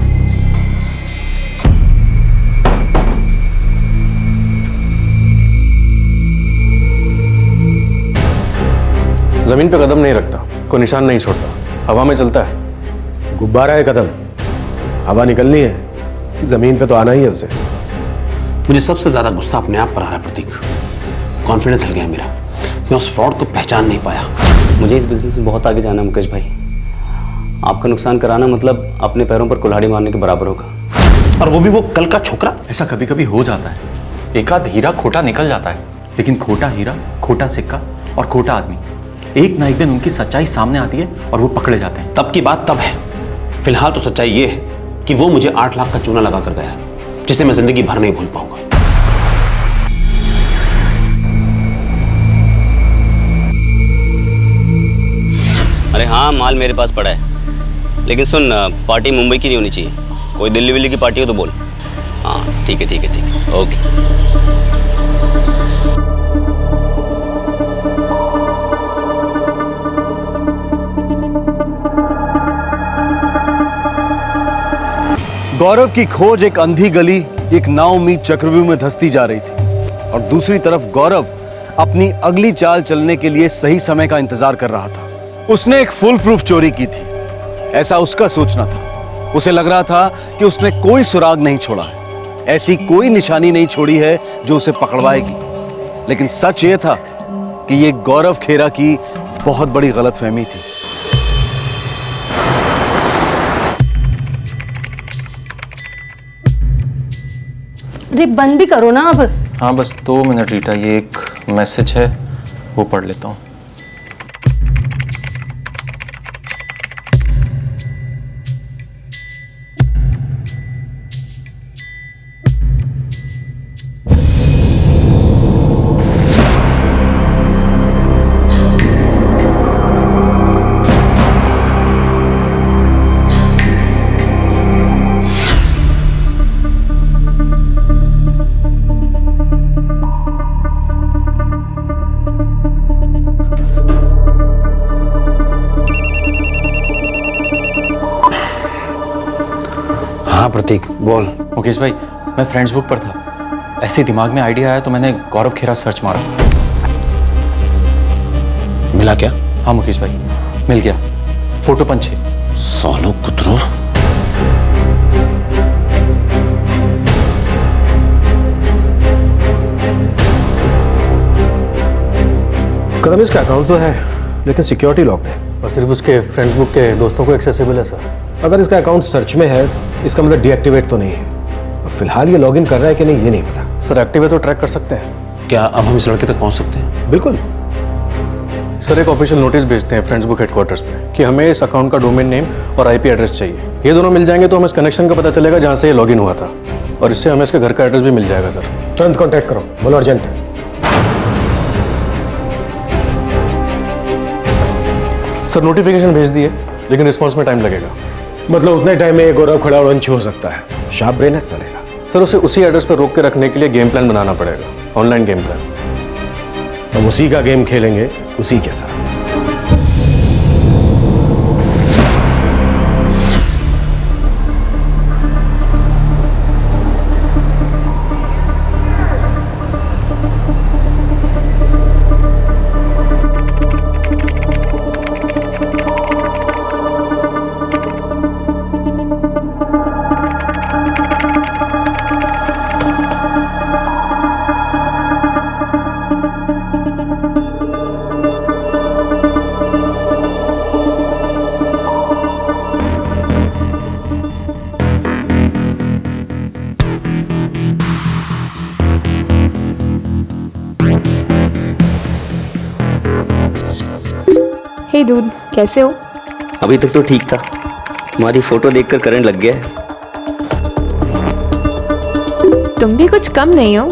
जमीन पे कदम नहीं रखता, कोई निशान नहीं छोड़ता, हवा में चलता है। गुब्बारा है कदम, हवा निकलनी है, जमीन पे तो आना ही है उसे। मुझे सबसे ज्यादा गुस्सा अपने आप पर आ रहा है प्रतीक। कॉन्फिडेंस हिल गया मेरा, मैं उस फ्रॉड को पहचान नहीं पाया। मुझे इस बिजनेस में बहुत आगे जाना है मुकेश भाई। आपका नुकसान कराना मतलब अपने पैरों पर कुल्हाड़ी मारने के बराबर होगा। और वो भी वो कल का छोकरा। ऐसा कभी कभी हो जाता है, एक आध हीरा खोटा निकल जाता है, लेकिन खोटा हीरा, खोटा सिक्का और खोटा आदमी, एक ना एक दिन उनकी सच्चाई सामने आती है और वो पकड़े जाते हैं। तब की बात तब है, फिलहाल तो सच्चाई ये है कि वो मुझे 8 लाख का चूना लगा कर गया, जिसे मैं जिंदगी भर नहीं भूल पाऊंगा। अरे हाँ, माल मेरे पास पड़ा है, लेकिन सुन, पार्टी मुंबई की नहीं होनी चाहिए। कोई दिल्ली विल्ली की पार्टी हो तो बोल। हाँ ठीक है ठीक है ठीक है, ओके। गौरव की खोज एक अंधी गली, एक नाउम्मीद चक्रव्यूह में धंसती जा रही थी, और दूसरी तरफ गौरव अपनी अगली चाल चलने के लिए सही समय का इंतजार कर रहा था। उसने एक फुल प्रूफ चोरी की थी, ऐसा उसका सोचना था। उसे लग रहा था कि उसने कोई सुराग नहीं छोड़ा है, ऐसी कोई निशानी नहीं छोड़ी है जो उसे पकड़वाएगी। लेकिन सच ये था कि ये गौरव खेरा की बहुत बड़ी गलतफहमी थी। अरे बंद भी करो ना अब। हाँ बस 2 मिनट रीटा, ये एक मैसेज है वो पढ़ लेता हूँ। प्रतीक बोल। मुकेश भाई, मैं फ्रेंड्स बुक पर था, ऐसे दिमाग में आइडिया आया तो मैंने गौरव खेरा सर्च मारा। मिला क्या? हाँ मुकेश भाई, मिल गया। फोटो पंच है। सालों कुतरों। कदम इसका अकाउंट तो है लेकिन सिक्योरिटी लॉक्ड है और सिर्फ उसके फ्रेंड्स बुक के दोस्तों को एक्सेसिबल है सर। अगर इसका अकाउंट सर्च में है इसका मतलब डीएक्टिवेट तो नहीं है। फिलहाल ये लॉगिन कर रहा है कि नहीं ये नहीं पता। सर एक्टिव है तो ट्रैक कर सकते हैं। क्या अब हम इस लड़के तक पहुंच सकते हैं? बिल्कुल सर, एक ऑफिशियल नोटिस भेजते हैं फ्रेंड्स बुक हेडक्वार्टर्स पे कि हमें इस अकाउंट का डोमेन नेम और आईपी एड्रेस चाहिए। ये दोनों मिल जाएंगे तो हमें इस कनेक्शन का पता चलेगा जहां से ये लॉगिन हुआ था, और इससे हमें इसके घर का एड्रेस भी मिल जाएगा। सर तुरंत कॉन्टैक्ट करो, बोलो अर्जेंट है। सर नोटिफिकेशन भेज दिए लेकिन रिस्पॉन्स में टाइम लगेगा। मतलब उतने टाइम में गौरव खड़ा और अंश हो सकता है। शार्प ब्रेन है चलेगा। सर उसे उसी एड्रेस पर रोक के रखने के लिए गेम प्लान बनाना पड़ेगा, ऑनलाइन गेम प्लान। हम उसी का गेम खेलेंगे उसी के साथ। हे दूध, कैसे हो? अभी तक तो ठीक था, तुम्हारी फोटो देखकर करंट लग गया है। तुम भी कुछ कम नहीं हो,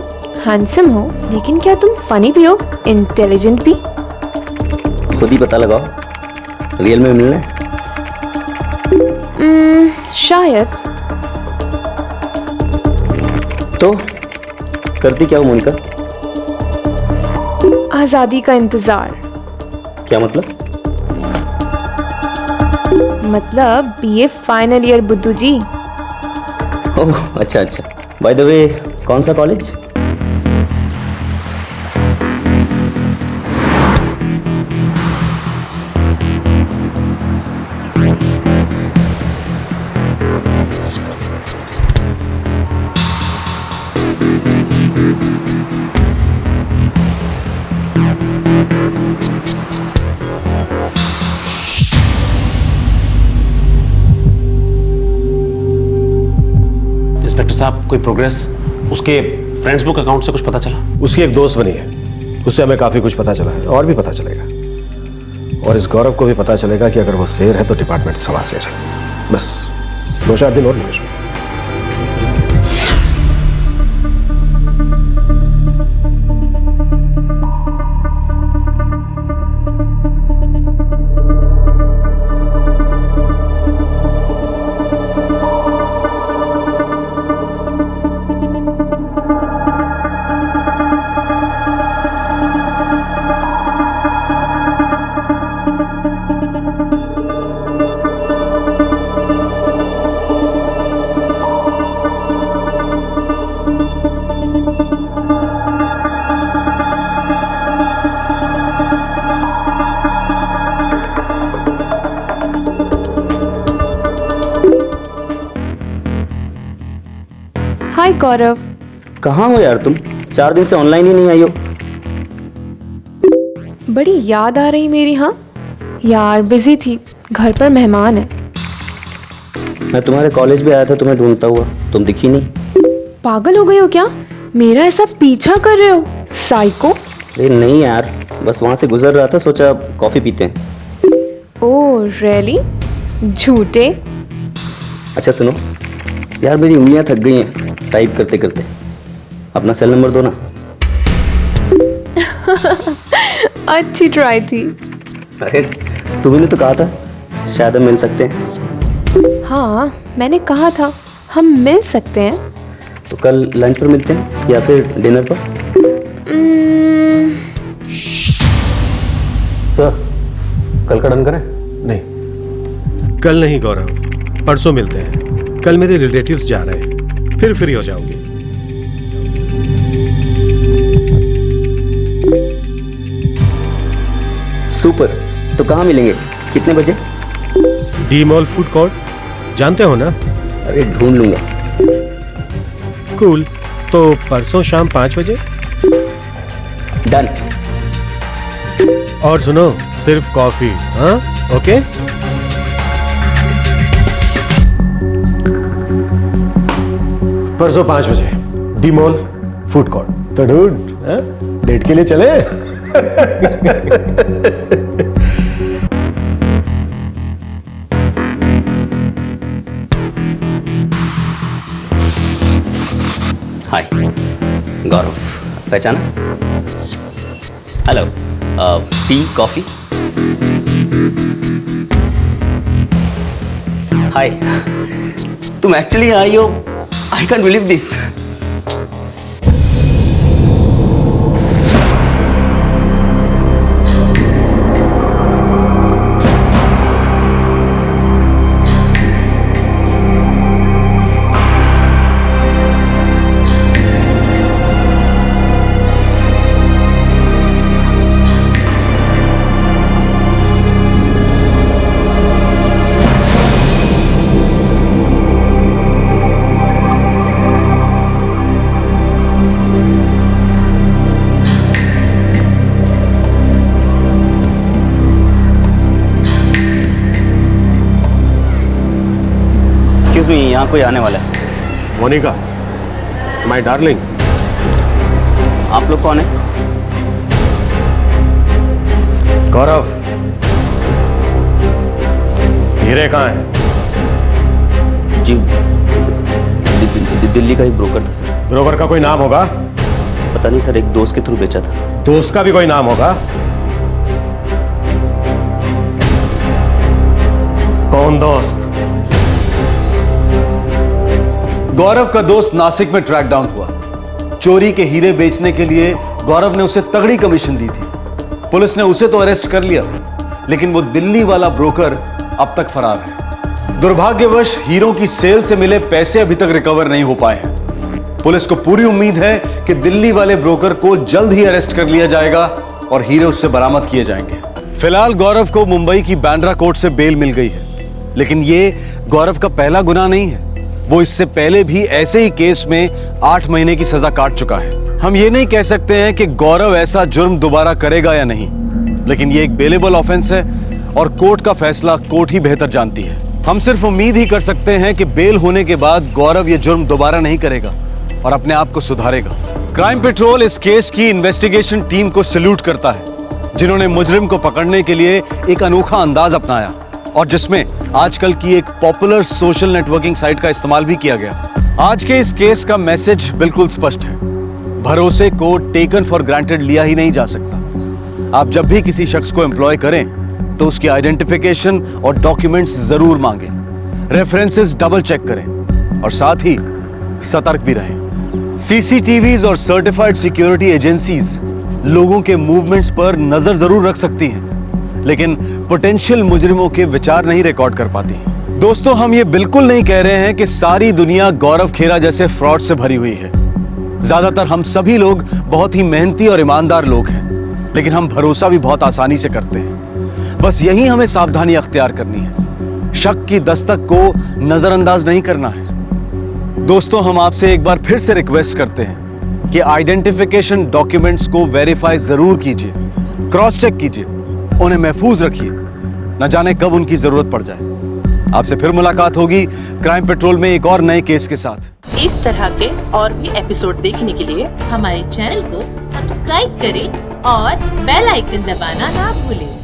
हैंडसम हो, लेकिन क्या तुम फनी भी हो, इंटेलिजेंट भी? खुद ही पता लगाओ, रियल में मिलना है? शायद। तो करती क्या हो मोनिका? आजादी का इंतजार। क्या मतलब? मतलब बीए फाइनल ईयर बुद्धू जी। ओह अच्छा अच्छा। बाय द वे कौन सा कॉलेज? इंस्पेक्टर साहब कोई प्रोग्रेस? उसके फ्रेंड्स बुक अकाउंट से कुछ पता चला? उसकी एक दोस्त बनी है, उससे हमें काफी कुछ पता चला है और भी पता चलेगा। और इस गौरव को भी पता चलेगा कि अगर वो शेर है तो डिपार्टमेंट सवा शेर है। बस 2-4 दिन और निवेश में। हाय गौरव। कहाँ हो यार तुम? 4 दिन से ऑनलाइन ही नहीं आई हो। बड़ी याद आ रही मेरी। हाँ यार, बिजी थी, घर पर मेहमान है। मैं तुम्हारे कॉलेज भी आया था तुम्हें ढूंढता हुआ, तुम दिखी नहीं। पागल हो गए हो क्या? मेरा ऐसा पीछा कर रहे हो साइको? अरे नहीं यार, बस वहां से गुजर रहा था, सोचा कॉफी पीते हैं। Oh really? झूठे। अच्छा सुनो यार, मेरी उंगलियां थक गई हैं टाइप करते करते, अपना सेल नंबर दो ना। अच्छी ट्राई थी। अरे तुमने तो कहा था शायद हम मिल सकते हैं। हाँ मैंने कहा था हम मिल सकते हैं। तो कल लंच पर मिलते हैं या फिर डिनर पर? सर कल का डन करें? नहीं कल नहीं गौरव, परसों मिलते हैं। कल मेरे रिलेटिव्स जा रहे हैं, फिर फ्री हो जाओगे। सुपर। तो कहाँ मिलेंगे, कितने बजे? डी मॉल फूड कोर्ट, जानते हो ना? अरे ढूंढ लूंगा। कूल। तो परसों शाम 5 बजे। डन। और सुनो, सिर्फ कॉफी। हाँ, ओके। परसों 5 बजे डी मॉल फूड कोर्ट। तो डूड, डेट के लिए चले? हाय गौरव, पहचाना? Hello, tea coffee? हाय, तुम एक्चुअली आई हो? I can't believe this. यहाँ कोई आने वाला है। Monica, my darling. आप लोग कौन है? गौरव। हीरे कहाँ है? जी दिल्ली का एक ब्रोकर था सर। ब्रोकर का कोई नाम होगा? पता नहीं सर, एक दोस्त के थ्रू बेचा था। दोस्त का भी कोई नाम होगा? कौन दोस्त? गौरव का दोस्त नासिक में ट्रैक डाउन हुआ। चोरी के हीरे बेचने के लिए गौरव ने उसे तगड़ी कमीशन दी थी। पुलिस ने उसे तो अरेस्ट कर लिया, लेकिन वो दिल्ली वाला ब्रोकर अब तक फरार है। दुर्भाग्यवश हीरों की सेल से मिले पैसे अभी तक रिकवर नहीं हो पाए हैं। पुलिस को पूरी उम्मीद है कि दिल्ली वाले ब्रोकर को जल्द ही अरेस्ट कर लिया जाएगा और हीरे उससे बरामद किए जाएंगे। फिलहाल गौरव को मुंबई की बांद्रा कोर्ट से बेल मिल गई है, लेकिन ये गौरव का पहला गुनाह नहीं है। वो इससे पहले भी ऐसे ही केस में 8 महीने की सजा काट चुका है। हम ये नहीं कह सकते हैं कि गौरव ऐसा जुर्म दोबारा करेगा या नहीं, लेकिन ये एक बेलेबल ऑफेंस है और कोर्ट का फैसला कोर्ट ही बेहतर जानती है। हम सिर्फ उम्मीद ही कर सकते हैं कि बेल होने के बाद गौरव ये जुर्म दोबारा नहीं करेगा और अपने आप को सुधारेगा। क्राइम पेट्रोल इस केस की इन्वेस्टिगेशन टीम को सैल्यूट करता है, जिन्होंने मुजरिम को पकड़ने के लिए एक अनोखा अंदाज अपनाया और जिसमें आजकल की एक पॉपुलर सोशल नेटवर्किंग साइट का इस्तेमाल भी किया गया। आज के इस केस का मैसेज बिल्कुल स्पष्ट है। भरोसे को टेकन फॉर ग्रांटेड लिया ही नहीं जा सकता। आप जब भी किसी शख्स को एम्प्लॉय करें तो उसकी आइडेंटिफिकेशन और डॉक्यूमेंट्स जरूर मांगें, रेफरेंसेस डबल चेक करें और साथ ही सतर्क भी रहें। सीसीटीवीज और सर्टिफाइड सिक्योरिटी एजेंसीज लोगों के मूवमेंट्स पर नजर जरूर रख सकती हैं, लेकिन पोटेंशियल मुजरिमों के विचार नहीं रिकॉर्ड कर पाती। दोस्तों, हम ये बिल्कुल नहीं कह रहे हैं कि सारी दुनिया गौरव खेरा जैसे फ्रॉड से भरी हुई है। ज्यादातर हम सभी लोग बहुत ही मेहनती और ईमानदार लोग हैं, लेकिन हम भरोसा भी बहुत आसानी से करते हैं। बस यही हमें सावधानी अख्तियार करनी है। शक की दस्तक को नजरअंदाज नहीं करना है। दोस्तों, हम आपसे एक बार फिर से रिक्वेस्ट करते हैं कि आइडेंटिफिकेशन डॉक्यूमेंट्स को वेरीफाई जरूर कीजिए, क्रॉस चेक कीजिए, उन्हें महफूज रखिए, न जाने कब उनकी जरूरत पड़ जाए। आपसे फिर मुलाकात होगी क्राइम पेट्रोल में एक और नए केस के साथ। इस तरह के और भी एपिसोड देखने के लिए हमारे चैनल को सब्सक्राइब करें और बेल आइकन दबाना ना भूलें।